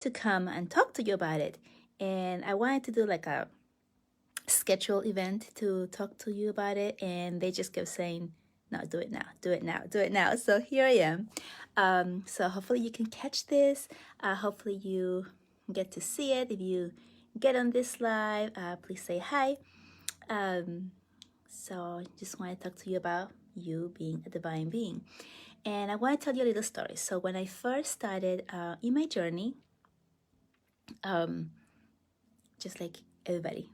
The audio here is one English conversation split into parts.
to come and talk to you about it. And I wanted to do like a scheduled event to talk to you about it. And they just kept saying, no, do it now, do it now, do it now. So here I am. So hopefully you can catch this. Hopefully you get to see it. If you get on this live, please say hi. So just want to talk to you about you being a divine being. And I want to tell you a little story. So when I first started in my journey, just like everybody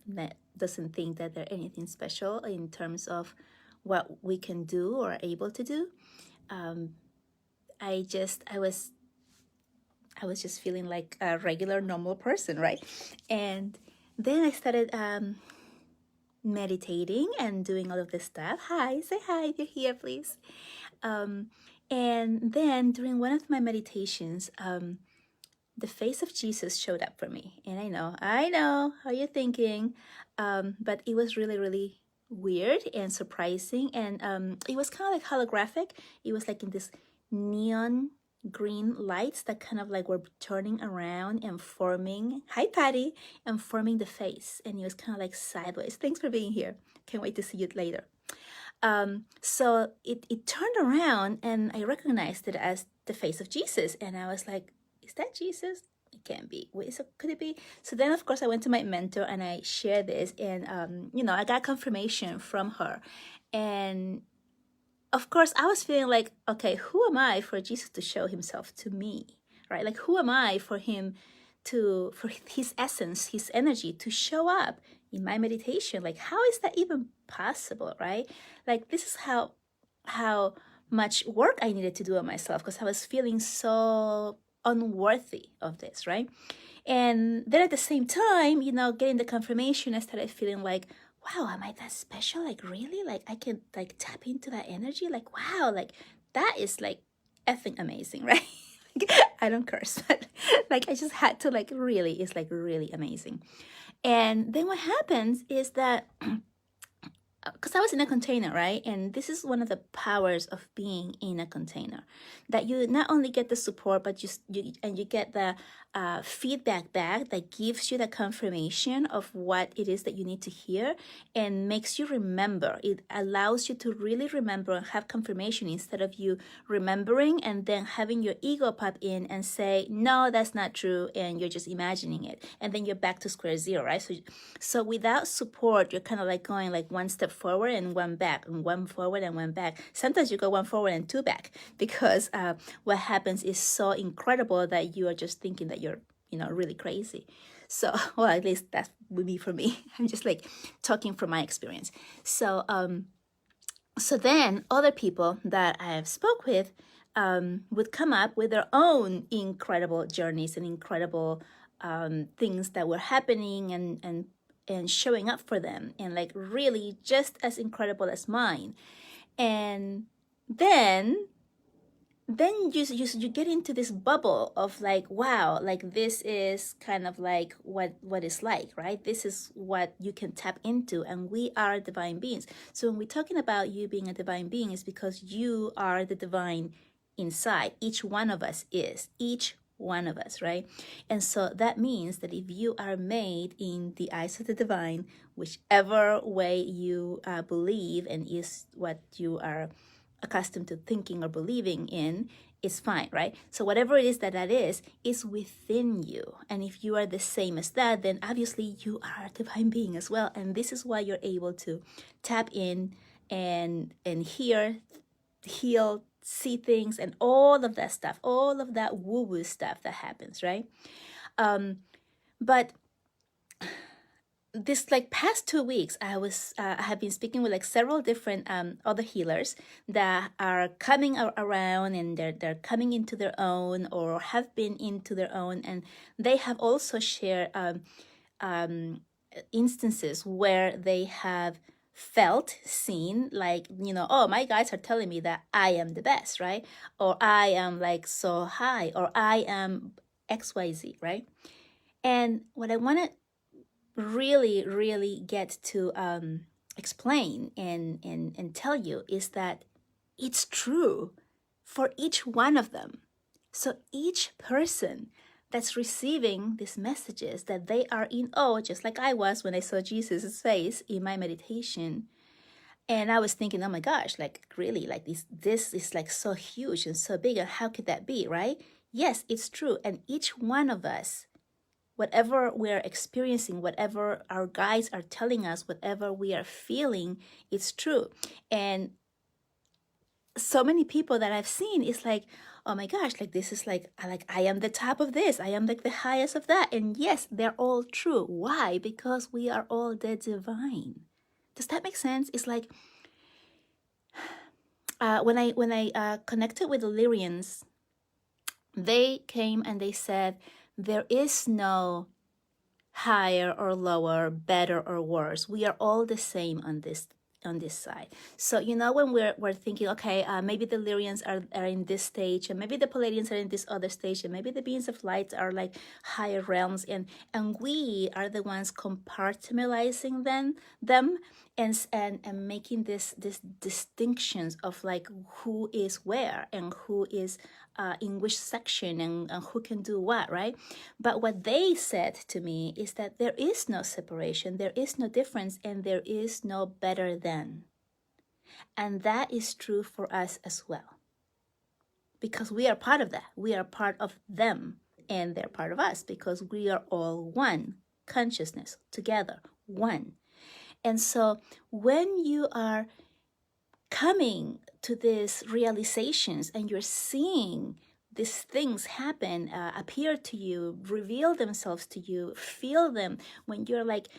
that doesn't think that they're anything special in terms of what we can do or are able to do, I was just feeling like a regular normal person, right? And then I started meditating and doing all of this stuff. Hi, say hi if you're here, please. And then during one of my meditations, the face of Jesus showed up for me. And I know how you're thinking, but it was really, really weird and surprising. And it was kind of like holographic. It was like in this neon green lights that kind of like were turning around and forming, hi Patty, and forming the face. And it was kind of like sideways. Thanks for being here. Can't wait to see you later. So it turned around and I recognized it as the face of Jesus. And I was like, is that Jesus? It can't be. Wait, so could it be? So then, of course, I went to my mentor and I shared this. And, I got confirmation from her. And of course, I was feeling like, okay, who am I for Jesus to show himself to me, right? Like, who am I for for his essence, his energy to show up in my meditation? Like, how is that even possible, right? Like, this is how much work I needed to do on myself because I was feeling so unworthy of this, right? And then at the same time, getting the confirmation, I started feeling like, wow, am I that special? Like, really? Like, I can like tap into that energy? Like, wow, like that is like effing amazing, right? I don't curse, but like I just had to like really, it's like really amazing. And then what happens is that because I was in a container, right? And this is one of the powers of being in a container, that you not only get the support, but you get the feedback back that gives you the confirmation of what it is that you need to hear and makes you remember. It allows you to really remember and have confirmation instead of you remembering and then having your ego pop in and say, no, that's not true, and you're just imagining it. And then you're back to square zero, right? So without support, you're kind of like going like one step forward and one back, and one forward and one back. Sometimes you go one forward and two back because what happens is so incredible that you are just thinking that you're, really crazy. So, well, at least that would be for me. I'm just like talking from my experience. So, so then other people that I have spoke with would come up with their own incredible journeys and incredible things that were happening and showing up for them, and like really just as incredible as mine. And then you get into this bubble of like, wow, like this is kind of like what it's like, right? This is what you can tap into, and we are divine beings. So when we're talking about you being a divine being, it's because you are the divine inside. Each one of us is. Each one of us, right? And so that means that if you are made in the eyes of the divine, whichever way you believe and is what you are accustomed to thinking or believing in, is fine, right? So whatever it is that is within you. And if you are the same as that, then obviously you are a divine being as well. And this is why you're able to tap in and hear, heal, see things, and all of that stuff, all of that woo-woo stuff that happens, right? But this like past 2 weeks, I have been speaking with like several different other healers that are coming around, and they're coming into their own or have been into their own, and they have also shared instances where they have felt seen, like, oh, my guides are telling me that I am the best, right? Or I am like so high, or I am XYZ, right? And what I want to really, really get to explain and tell you is that it's true for each one of them. So each person that's receiving these messages, that they are in awe, just like I was when I saw Jesus' face in my meditation. And I was thinking, oh my gosh, like really, like this is like so huge and so big, and how could that be, right? Yes, it's true. And each one of us, whatever we're experiencing, whatever our guides are telling us, whatever we are feeling, it's true. And so many people that I've seen, it's like, oh my gosh, like this is like I am the top of this, I am like the highest of that. And yes, they're all true. Why? Because we are all the divine. Does that make sense? It's like when I connected with the Lyrians, they came and they said there is no higher or lower, better or worse. We are all the same on this side. So when we're thinking, okay, maybe the Lyrians are in this stage, and maybe the Palladians are in this other stage, and maybe the beings of light are like higher realms, and we are the ones compartmentalizing them and making this distinctions of like who is where and who is in which section and who can do what, right? But what they said to me is that there is no separation, there is no difference, and there is no better than. And that is true for us as well. Because we are part of that. We are part of them, and they're part of us, because we are all one consciousness together, one. And so when you are coming to these realizations and you're seeing these things happen, appear to you, reveal themselves to you, feel them, when you're like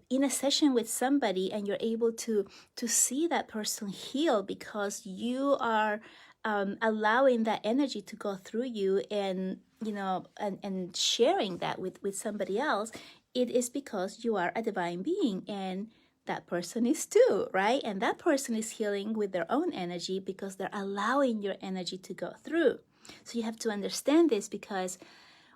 in a session with somebody and you're able to see that person heal because you are allowing that energy to go through you, and and sharing that with somebody else, it is because you are a divine being, and that person is too, right? And that person is healing with their own energy because they're allowing your energy to go through. So you have to understand this, because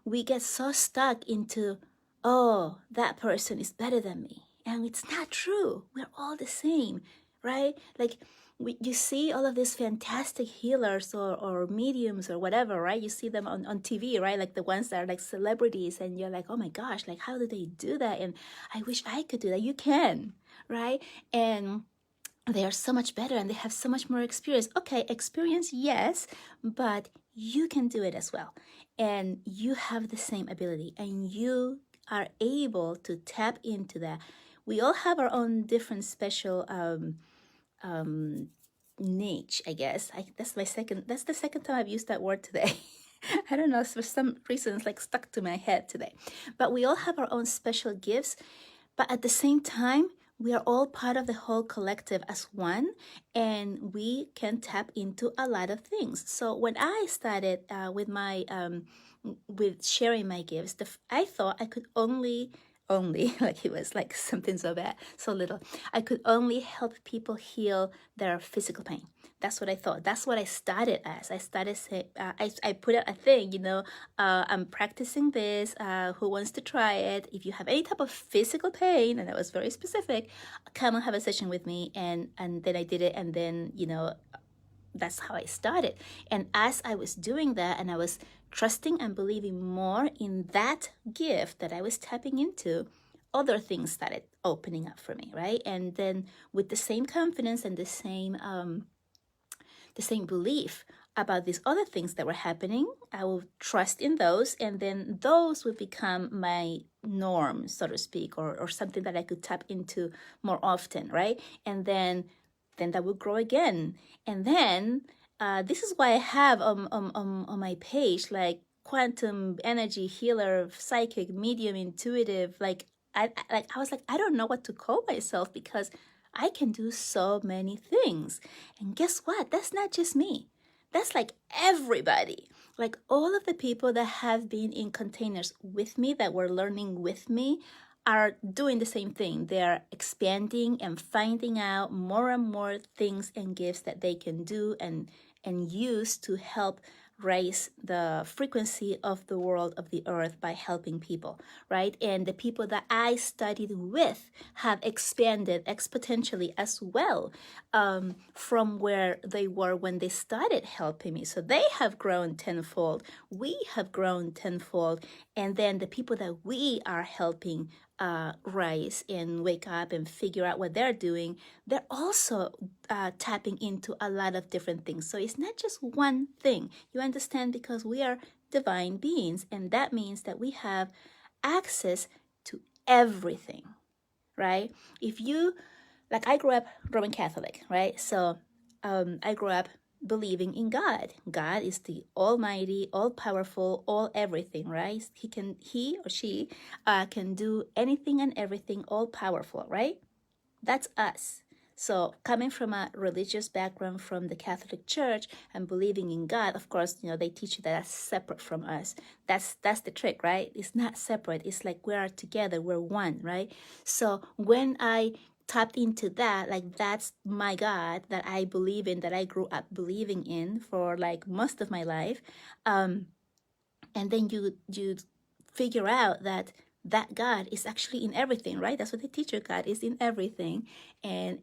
we get so stuck into, oh, that person is better than me. And it's not true. We're all the same, right? Like you see all of these fantastic healers or mediums or whatever, right? You see them on TV, right? Like the ones that are like celebrities, and you're like, oh my gosh, like how do they do that? And I wish I could do that. You can, right? And they are so much better and they have so much more experience. Okay, experience, yes, but you can do it as well. And you have the same ability, and you are able to tap into that. We all have our own different special niche, I guess. That's the second time I've used that word today. I don't know, for some reason it's like stuck to my head today. But we all have our own special gifts, but at the same time, we are all part of the whole collective as one, and we can tap into a lot of things. So when I started with my with sharing my gifts, I thought I could only like it was like something so bad, so little. I could only help people heal their physical pain. That's what I thought. That's what I started as. I started say, I put out a thing, I'm practicing this. Who wants to try it? If you have any type of physical pain, and I was very specific, come and have a session with me. And then I did it, and then that's how I started. And as I was doing that, and I was trusting and believing more in that gift that I was tapping into, other things started opening up for me, right? And then with the same confidence and the same belief about these other things that were happening, I will trust in those, and then those would become my norm, so to speak, or something that I could tap into more often, right? And then that will grow again. And then this is why I have on my page like quantum energy healer, psychic, medium, intuitive. Like I was like, I don't know what to call myself, because I can do so many things. And guess what? That's not just me. That's like everybody. Like all of the people that have been in containers with me, that were learning with me, are doing the same thing. They are expanding and finding out more and more things and gifts that they can do and use to help raise the frequency of the world, of the earth, by helping people, right? And the people that I studied with have expanded exponentially as well, from where they were when they started helping me. So they have grown tenfold. We have grown tenfold. And then the people that we are helping rise and wake up and figure out what they're doing, they're also tapping into a lot of different things. So it's not just one thing. You understand? Because we are divine beings, and that means that we have access to everything, right? If you, like, I grew up Roman Catholic, right? So I grew up believing in God. God is the almighty, all-powerful, all everything, right? He or she can do anything and everything, all-powerful, right? That's us. So coming from a religious background from the Catholic Church and believing in God, of course, they teach you that that's separate from us. That's the trick, right? It's not separate. It's like we are together. We're one, right? So when I tapped into that, like, that's my God that I believe in, that I grew up believing in for like most of my life, and then you figure out that God is actually in everything, right? That's what they teach you. God is in everything, and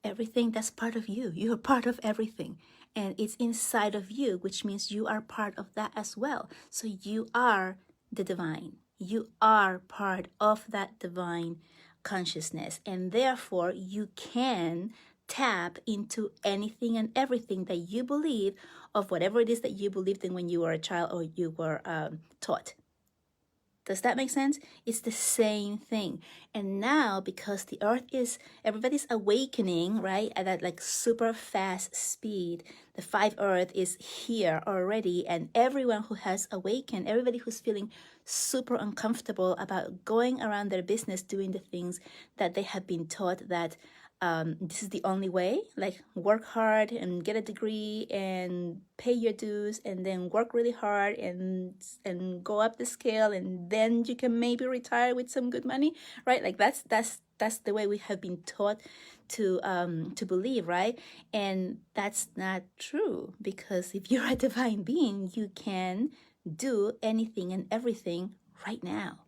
everything that's part of you. You're part of everything, and it's inside of you, which means you are part of that as well. So you are the divine. You are part of that divine consciousness, and therefore you can tap into anything and everything that you believe, of whatever it is that you believed in when you were a child or you were taught. Does that make sense? It's the same thing. And now, because the earth everybody's awakening, right, at that like super fast speed, the 5 earth is here already, and everyone who has awakened, everybody who's feeling super uncomfortable about going around their business, doing the things that they have been taught that this is the only way, like work hard and get a degree and pay your dues, and then work really hard and go up the scale, and then you can maybe retire with some good money, right? Like that's the way we have been taught to believe, right? And that's not true, because if you're a divine being, you can do anything and everything right now,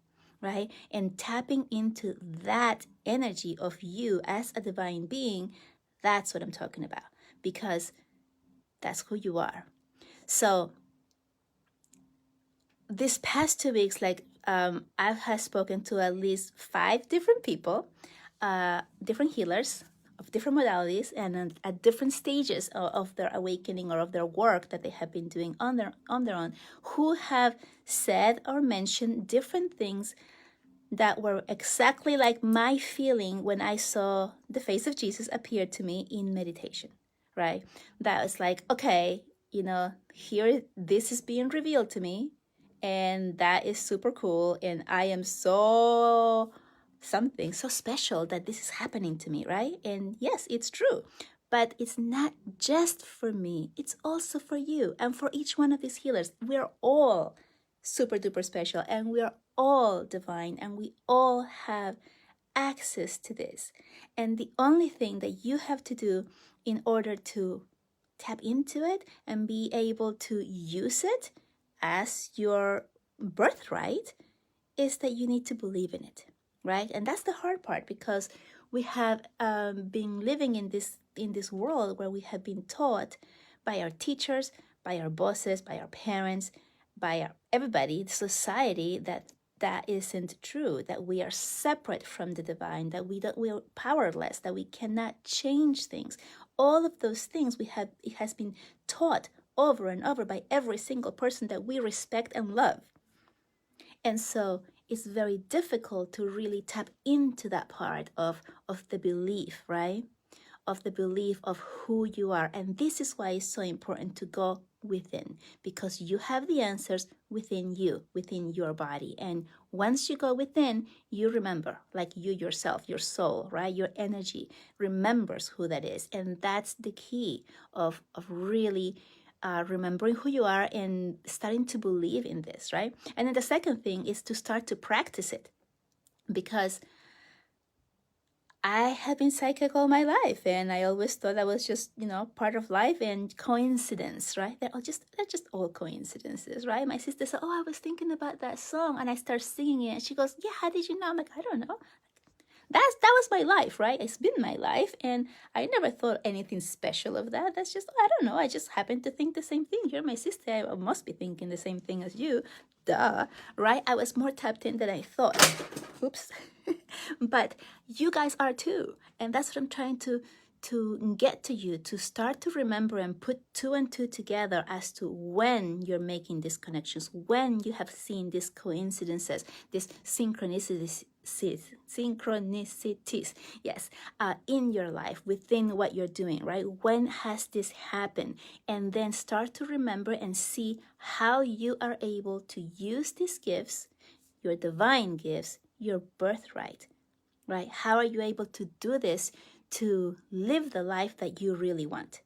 right? And tapping into that energy of you as a divine being, that's what I'm talking about, because that's who you are. So this past 2 weeks, like, I have spoken to at least 5 different people, different healers of different modalities, and at different stages of their awakening or of their work that they have been doing on their own, who have said or mentioned different things that were exactly like my feeling when I saw the face of Jesus appear to me in meditation, right? That was like, okay, here, this is being revealed to me, and that is super cool, and I am so something so special that this is happening to me, right? And yes, it's true, but it's not just for me, it's also for you and for each one of these healers. We're all super duper special, and we are all divine, and we all have access to this. And the only thing that you have to do in order to tap into it and be able to use it as your birthright is that you need to believe in it, right? And that's the hard part, because we have been living in this world where we have been taught by our teachers, by our bosses, by our parents, by everybody, the society, that isn't true, that we are separate from the divine, that we are powerless, that we cannot change things. All of those things it has been taught over and over by every single person that we respect and love. And so it's very difficult to really tap into that part of the belief, right? Of the belief of who you are. And this is why it's so important to go within, because you have the answers within you, within your body. And once you go within, you remember, like you yourself, your soul, right? Your energy remembers who that is. And that's the key of really remembering who you are and starting to believe in this, right? And then the second thing is to start to practice it, because I have been psychic all my life, and I always thought that was just, part of life and coincidence, right? They're just all coincidences, right? My sister said, "Oh, I was thinking about that song," and I start singing it, and she goes, "Yeah, how did you know?" I'm like, "I don't know." That was my life, right? It's been my life, and I never thought anything special of that. That's just, I don't know. I just happen to think the same thing. You're my sister. I must be thinking the same thing as you. Duh, right? I was more tapped in than I thought. Oops. But you guys are too, and that's what I'm trying to get to you, to start to remember and put two and two together as to when you're making these connections, when you have seen these coincidences, these synchronicities, yes, in your life, within what you're doing, right? When has this happened? And then start to remember and see how you are able to use these gifts, your divine gifts, your birthright, right? How are you able to do this to live the life that you really want?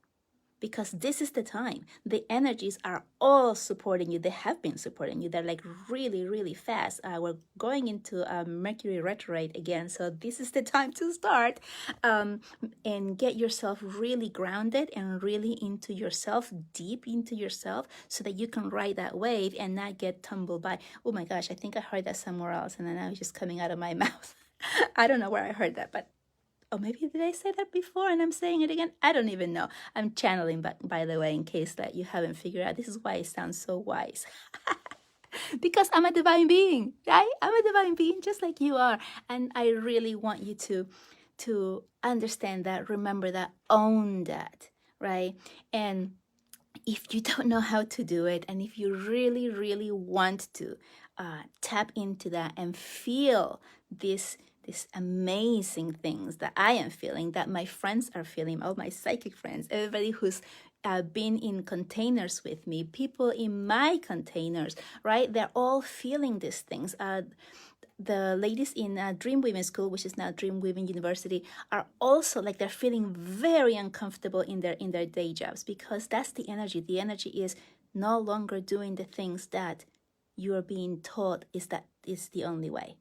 Because this is the time. The energies are all supporting you. They have been supporting you. They're like really, really fast. We're going into Mercury retrograde again. So this is the time to start and get yourself really grounded and really into yourself, deep into yourself, so that you can ride that wave and not get tumbled by, oh my gosh, I think I heard that somewhere else. And then now it's just coming out of my mouth. I don't know where I heard that, but or maybe did I say that before and I'm saying it again? I don't even know. I'm channeling, by the way, in case that you haven't figured out. This is why it sounds so wise. Because I'm a divine being, right? I'm a divine being just like you are. And I really want you to understand that, remember that, own that, right? And if you don't know how to do it, and if you really, really want to tap into that and feel these amazing things that I am feeling, that my friends are feeling, all my psychic friends, everybody who's been in containers with me, people in my containers, right? They're all feeling these things. The ladies in Dream Women School, which is now Dream Women University, are also like they're feeling very uncomfortable in their day jobs, because that's the energy. The energy is no longer doing the things that you are being taught is the only way.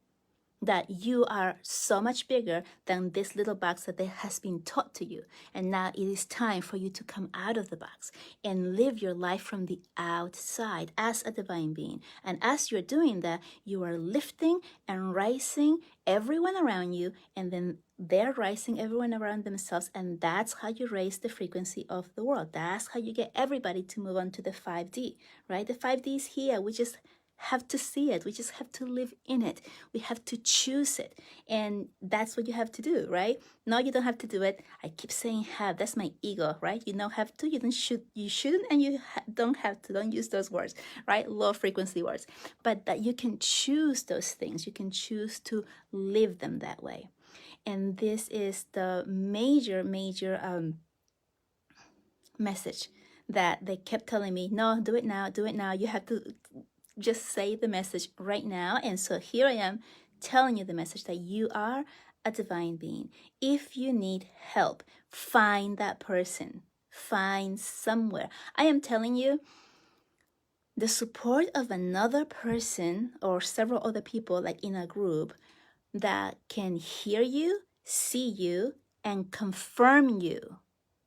That you are so much bigger than this little box that has been taught to you. And now it is time for you to come out of the box and live your life from the outside as a divine being. And as you're doing that, you are lifting and rising everyone around you, and then they're rising everyone around themselves. And that's how you raise the frequency of the world. That's how you get everybody to move on to the 5D, right? The 5D is here. We just have to see it. We just have to live in it. We have to choose it. And that's what you have to do, right? No, you don't have to do it. I keep saying have. That's my ego, right? You don't have to. You shouldn't, and you don't have to. Don't use those words, right? Low frequency words. But that you can choose those things. You can choose to live them that way. And this is the major message that they kept telling me, no, do it now, do it now. You have to just say the message right now. And so here I am telling you the message that you are a divine being. If you need help, find that person. Find somewhere. I am telling you, the support of another person or several other people, like in a group, that can hear you, see you, and confirm you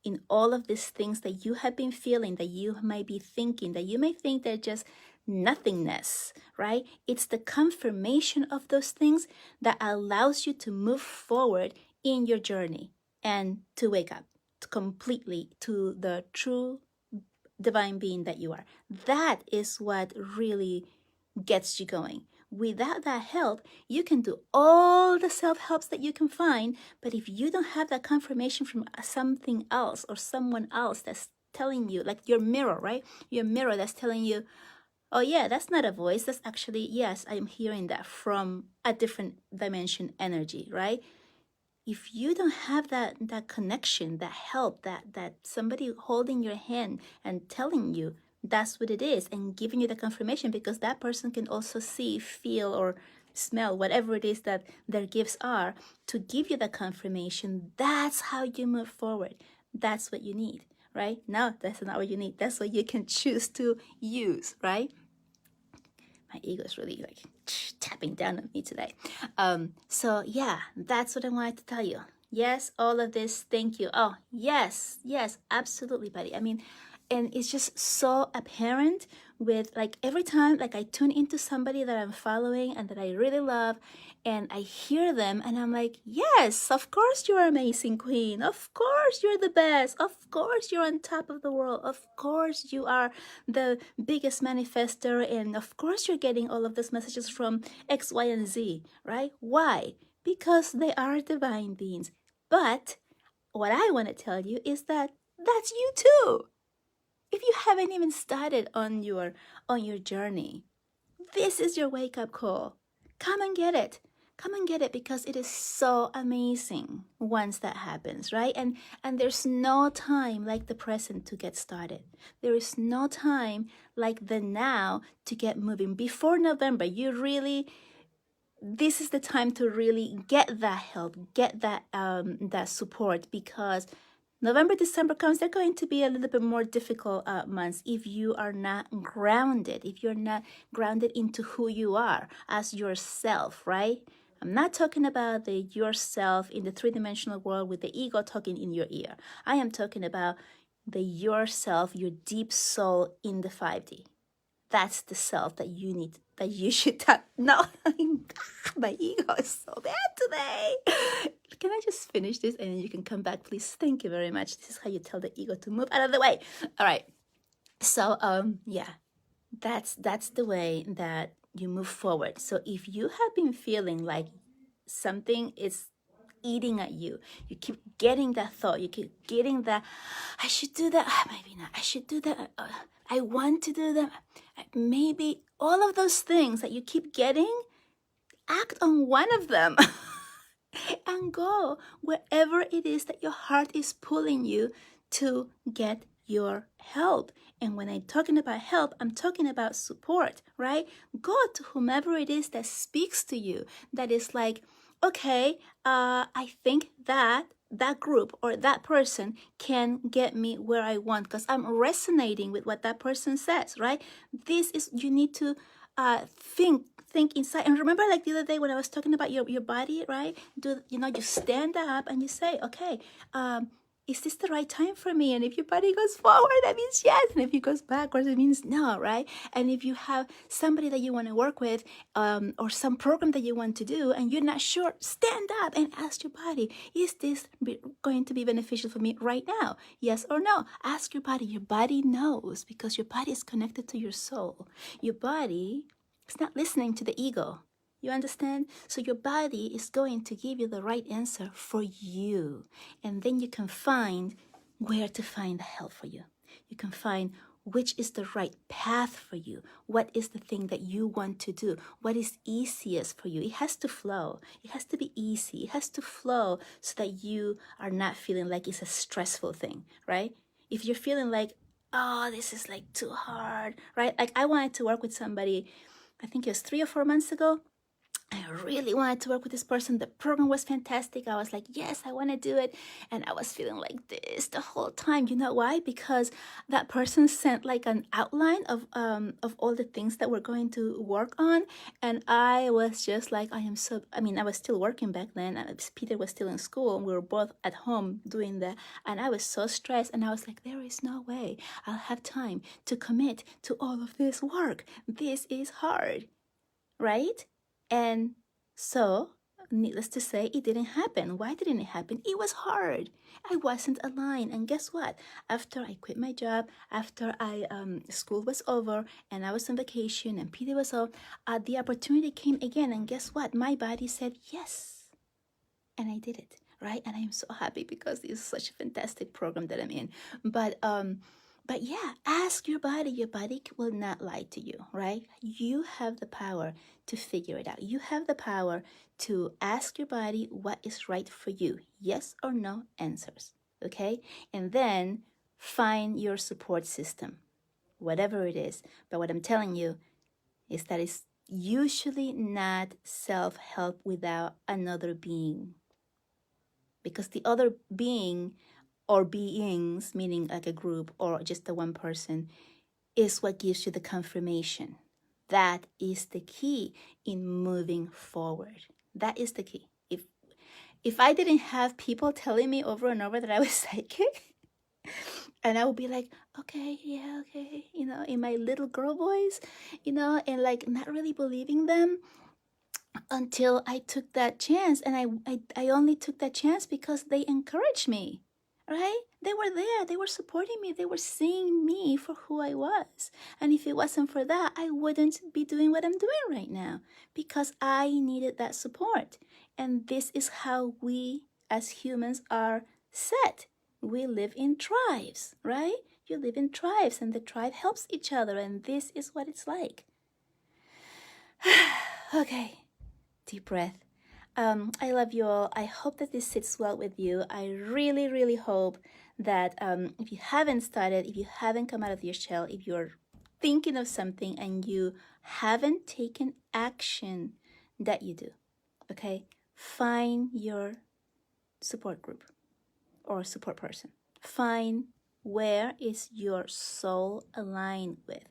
in all of these things that you have been feeling, that you might be thinking, that you may think they're just nothingness, right? It's the confirmation of those things that allows you to move forward in your journey and to wake up completely to the true divine being that you are. That is what really gets you going. Without that help, you can do all the self-helps that you can find, but if you don't have that confirmation from something else or someone else that's telling you, like your mirror, right? Your mirror that's telling you, oh yeah, that's not a voice. That's actually, yes, I'm hearing that from a different dimension energy, right? If you don't have that connection, that help, that somebody holding your hand and telling you that's what it is and giving you the confirmation, because that person can also see, feel, or smell whatever it is that their gifts are, to give you the confirmation, that's how you move forward. That's what you need, right? No, that's not what you need. That's what you can choose to use, right? My ego is really like tapping down on me today. So yeah, that's what I wanted to tell you. Yes, all of this. Thank you. Oh, yes, yes, absolutely, buddy. I mean, and it's just so apparent with like every time like I tune into somebody that I'm following and that I really love and I hear them and I'm like, yes, of course you're amazing, queen. Of course you're the best. Of course you're on top of the world. Of course you are the biggest manifester. And of course you're getting all of these messages from X, Y, and Z, right? Why? Because they are divine beings. But what I want to tell you is that that's you too. If you haven't even started on your journey, this is your wake up call. Come and get it. Come and get it because it is so amazing once that happens, right? And there's no time like the present to get started. There is no time like the now to get moving. Before November, this is the time to really get that help, get that support because November, December comes, they're going to be a little bit more difficult months if you are not grounded, if you're not grounded into who you are as yourself, right? I'm not talking about the yourself in the three-dimensional world with the ego talking in your ear. I am talking about the yourself, your deep soul in the 5D. That's the self that you need, that you should tap. No, my ego is so bad today. Can I just finish this and then you can come back, please? Thank you very much. This is how you tell the ego to move out of the way. All right. So, yeah, that's the way that you move forward. So if you have been feeling like something is eating at you, you keep getting that thought, you keep getting that, I should do that, maybe not, I should do that, I want to do that, maybe all of those things that you keep getting, act on one of them and go wherever it is that your heart is pulling you to get your help. And when I'm talking about help, I'm talking about support, right? Go to whomever it is that speaks to you, that is like, okay, I think that group or that person can get me where I want because I'm resonating with what that person says, right? This is, you need to think inside. And remember like the other day when I was talking about your body, right? You stand up and you say, okay, is this the right time for me? And if your body goes forward, that means yes. And if it goes backwards, it means no, right? And if you have somebody that you want to work with or some program that you want to do and you're not sure, stand up and ask your body, is this going to be beneficial for me right now? Yes or no? Ask your body. Your body knows because your body is connected to your soul. Your body is not listening to the ego. You understand? So your body is going to give you the right answer for you. And then you can find where to find the help for you. You can find which is the right path for you. What is the thing that you want to do? What is easiest for you? It has to flow. It has to be easy. It has to flow so that you are not feeling like it's a stressful thing, right? If you're feeling like, oh, this is like too hard, right? Like I wanted to work with somebody, I think it was 3 or 4 months ago. I really wanted to work with this person. The program was fantastic. I was like, yes, I want to do it. And I was feeling like this the whole time. You know why? Because that person sent like an outline of all the things that we're going to work on. And I was just like, I was still working back then. Peter was still in school. And we were both at home doing that. And I was so stressed. And I was like, there is no way I'll have time to commit to all of this work. This is hard, right? And so, needless to say, it didn't happen. Why didn't it happen? It was hard. I wasn't aligned. And guess what? After I quit my job, after school was over and I was on vacation and Peter was off, the opportunity came again. And guess what? My body said yes. And I did it, right? And I'm so happy because this is such a fantastic program that I'm in. But yeah, ask your body. Your body will not lie to you, right? You have the power to figure it out. You have the power to ask your body what is right for you. Yes or no answers, okay? And then find your support system, whatever it is. But what I'm telling you is that it's usually not self-help without another being. Because the other being or beings, meaning like a group or just the one person, is what gives you the confirmation. That is the key in moving forward. That is the key. if I didn't have people telling me over and over that I was psychic, and I would be like, okay, yeah, okay, in my little girl voice, and like not really believing them until I took that chance. And I only took that chance because they encouraged me, right? They were there, they were supporting me, they were seeing me for who I was. And if it wasn't for that, I wouldn't be doing what I'm doing right now, because I needed that support. And this is how we as humans are set. We live in tribes, right? You live in tribes, and the tribe helps each other, and this is what it's like. Okay, deep breath. I love you all. I hope that this sits well with you. I really, really hope that if you haven't started, if you haven't come out of your shell, if you're thinking of something and you haven't taken action, that you do. Okay? Find your support group or support person. Find where is your soul aligned with.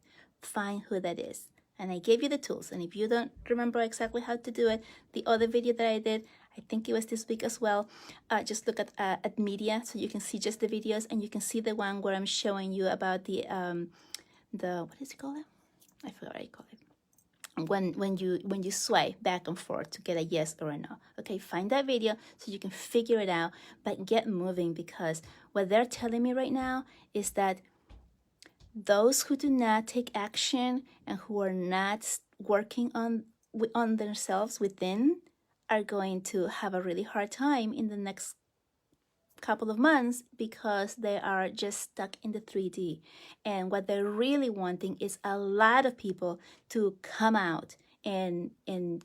Find who that is. And I gave you the tools. And if you don't remember exactly how to do it, the other video that I did, I think it was this week as well, just look at media so you can see just the videos, and you can see the one where I'm showing you about the what is it called? I forgot what I call it. When you swipe back and forth to get a yes or a no. Okay, find that video so you can figure it out, but get moving, because what they're telling me right now is that those who do not take action and who are not working on themselves within are going to have a really hard time in the next couple of months, because they are just stuck in the 3D. And what they're really wanting is a lot of people to come out and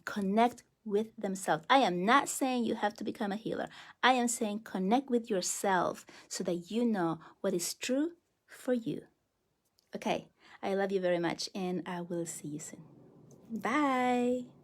connect with themselves. I am not saying you have to become a healer. I am saying connect with yourself so that you know what is true for you. Okay, I love you very much, and I will see you soon. Bye.